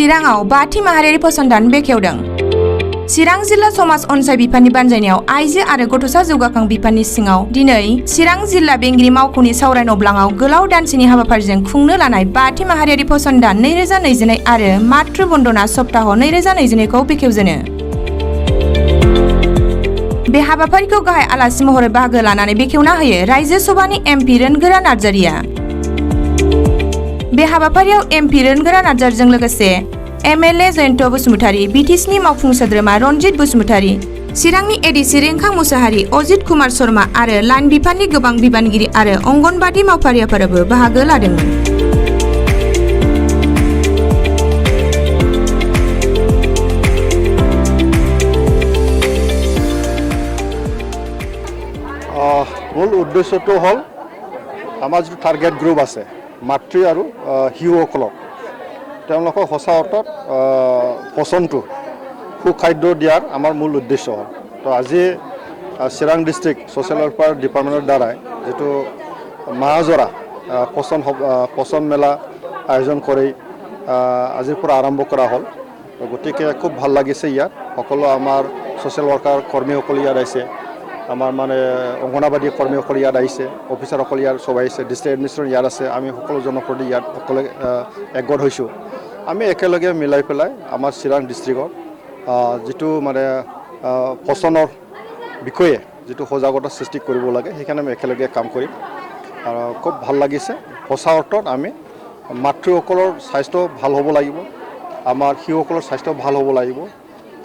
चिराङाव बाथि माहारियारि फसंथान बेखेवदों। चिरां जिल्ला समाज अनसाय बिफाननि बानजायनायाव आइजो आरो गथ'सा जौगाखां बिफाननि सिङाव दिनै चिरां जिल्ला बेंगिरि मावख'नि सावराय नब्लाङाव गोलाव दानसेनि हाबाफारिजों खुंनो लानाय बाथि माहारियारि फसंथान 2022 आरो मातृ बन्दना सप्ताह 2022 खौ बेखेवजेनो। बे हाबाफारिखौ गाहाय आलासि महरै बाहागो लानानै बेखेवना होयो रायजो सभानि एमपि रोनगोरा नार्जारिया। बे हाबाफारियाव एमपि रोनगोरा नार्जारिजों लोगोसे एमएलए जयन्त बसुमतारी, बिटिसिनि मावफुं सोद्रोमा रनजित बसुमतारी, चिरांनि एडिसि रेंखां मुसाहारि, अजित कुमार शर्मा आरो लाइन बिफाननि गोबां बिबानगिरि आरो अंगनबादि मावफारियाफोराबो बाहागो लादोंमोन। মূল উদ্দেশ্যটো হ'ল আমাৰ যিটো টাৰ্গেট গ্ৰুপ আছে মাতৃ আৰু শিশুসকলক তেওঁলোকক সঁচা অৰ্থত পচনটো সুখাদ্য দিয়াৰ আমাৰ মূল উদ্দেশ্য হ'ল। তো আজি চিৰাং ডিষ্ট্ৰিক্ট ছ'চিয়েল ৱেলফেয়াৰ ডিপাৰ্টমেণ্টৰ দ্বাৰাই যিটো মাহজৰা পচন মেলা আয়োজন কৰি আজিৰ পৰা আৰম্ভ কৰা হ'ল। গতিকে খুব ভাল লাগিছে ইয়াত সকলো আমাৰ ছ'চিয়েল ৱৰ্কাৰ কৰ্মীসকল ইয়াত আহিছে, আমাৰ মানে অংগনাবাদী কৰ্মীসকল ইয়াত আহিছে, অফিচাৰসকল ইয়াত সব আহিছে, ডিষ্ট্ৰিক্ট এডমিনিষ্ট্ৰেশ্যন ইয়াত আছে। আমি সকলো জনপ্ৰতি ইয়াত সকলোৱে একগোট হৈছোঁ। আমি একেলগে মিলাই পেলাই আমাৰ চিৰাং ডিষ্ট্ৰিক্টত যিটো মানে পচনৰ বিষয়ে যিটো সজাগতা সৃষ্টি কৰিব লাগে সেইকাৰণে আমি একেলগে কাম কৰিম। আৰু খুব ভাল লাগিছে। সঁচা অৰ্থত আমি মাতৃসকলৰ স্বাস্থ্য ভাল হ'ব লাগিব, আমাৰ শিশুসকলৰ স্বাস্থ্য ভাল হ'ব লাগিব।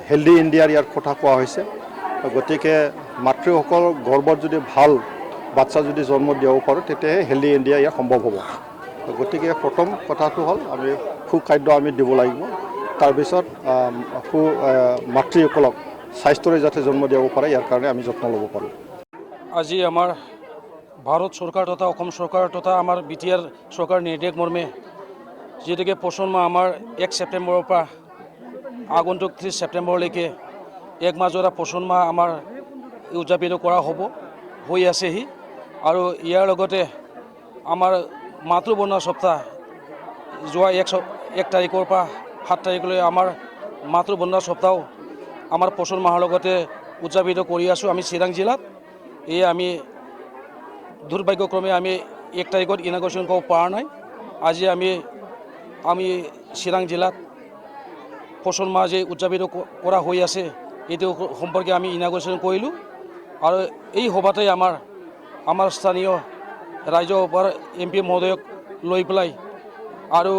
হেল্ডি ইণ্ডিয়াৰ ইয়াৰ কথা কোৱা হৈছে। গতিকে মাতৃসকল গৰ্ভত যদি ভাল বাচ্চা যদি জন্ম দিব পাৰোঁ তেতিয়াহে হেল্ডি ইণ্ডিয়া ইয়াৰ সম্ভৱ হ'ব। গতিকে প্ৰথম কথাটো হ'ল আমি সুখাদ্য আমি দিব লাগিব। তাৰপিছত মাতৃসকলক স্বাস্থ্যৰে যাতে জন্ম দিব পাৰে ইয়াৰ কাৰণে আমি যত্ন ল'ব পাৰোঁ। আজি আমাৰ ভাৰত চৰকাৰ তথা অসম চৰকাৰ তথা আমাৰ বিটিআৰ চৰকাৰ নিৰ্দেশ মৰ্মে যিহেতুকে পোষণ মাহ আমাৰ 1 ছেপ্টেম্বৰৰ পৰা আগন্তুক 30 ছেপ্টেম্বৰলৈকে এক মাহজোৰা পোষণ মাহ আমাৰ উদযাপিত কৰা হৈ আছেহি। আৰু ইয়াৰ লগতে আমাৰ মাতৃ বন্দনা সপ্তাহ যোৱা 1 তাৰিখৰ পৰা 7 তাৰিখলৈ আমাৰ মাতৃ বন্দনা সপ্তাহ আমাৰ পোষণ মাহৰ লগতে উদযাপিত কৰি আছোঁ আমি চিৰাং জিলাত। এই আমি দুৰ্ভাগ্যক্ৰমে আমি 1 তাৰিখত ইনাগৰেশ্যন কৰিব পৰা নাই। আজি আমি চিৰাং জিলাত পোষণ মাহ যে উদযাপিত কৰা হৈ আছে এইটো সম্পৰ্কে আমি ইনাগৰেশ্যন কৰিলোঁ। আৰু এই সভাতে আমাৰ স্থানীয় ৰাজ্যসভাৰ এমপি মহোদয়ক লৈ পেলাই আৰু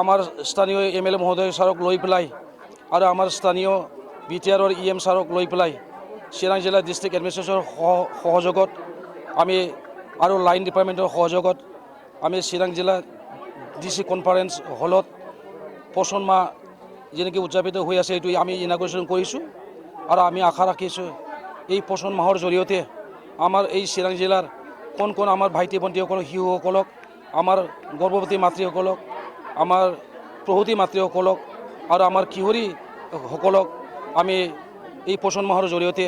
আমাৰ স্থানীয় এমএলএ মহোদয় ছাৰক লৈ পেলাই আৰু আমাৰ স্থানীয় বিটিআৰৰ ইএম ছাৰক লৈ পেলাই চিৰাং জিলা ডিষ্ট্ৰিক্ট এডমিনিষ্ট্ৰেশ্যনৰ সহযোগত আমি আৰু লাইন ডিপাৰ্টমেণ্টৰ সহযোগত আমি চিৰাং জিলা ডিচি কনফাৰেন্স হলত পোষণ মাহ যেনেকৈ উদযাপিত হৈ আছে এইটো আমি ইনাগৰেশ্যন কৰিছোঁ। আৰু আমি আশা ৰাখিছোঁ এই পোষণ মাহৰ জৰিয়তে আমাৰ এই চিৰাং জিলাৰ কোন আমাৰ ভাইটি ভণ্টিসকলক শিশুসকলক আমাৰ গৰ্ভৱতী মাতৃসকলক আমাৰ প্ৰসূতি মাতৃসকলক আৰু আমাৰ কিশোৰীসকলক আমি এই পোষণ মাহৰ জৰিয়তে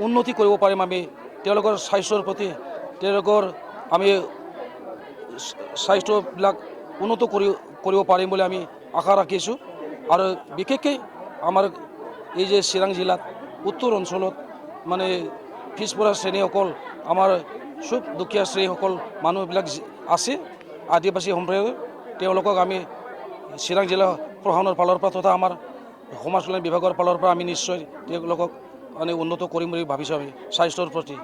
উন্নতি কৰিব পাৰিম। আমি তেওঁলোকৰ স্বাস্থ্যৰ প্ৰতি তেওঁলোকৰ আমি স্বাস্থ্যবিলাক উন্নত কৰিব পাৰিম বুলি আমি আশা ৰাখিছোঁ। আৰু বিশেষকৈ আমাৰ এই যে চিৰাং জিলাত উত্তৰ অঞ্চলত মানে পিছপৰা শ্ৰেণীসকল আমাৰ চব দুখীয়া শ্ৰেণীসকল মানুহবিলাক আছে আদিবাসী সম্প্ৰদায়ৰ, তেওঁলোকক আমি চিৰাং জিলা প্ৰশাসনৰ ফালৰ পৰা তথা আমাৰ সমাজ কল্যাণ বিভাগৰ ফালৰ পৰা আমি নিশ্চয় তেওঁলোকক মানে উন্নত কৰিম বুলি ভাবিছোঁ আমি স্বাস্থ্যৰ প্ৰতি।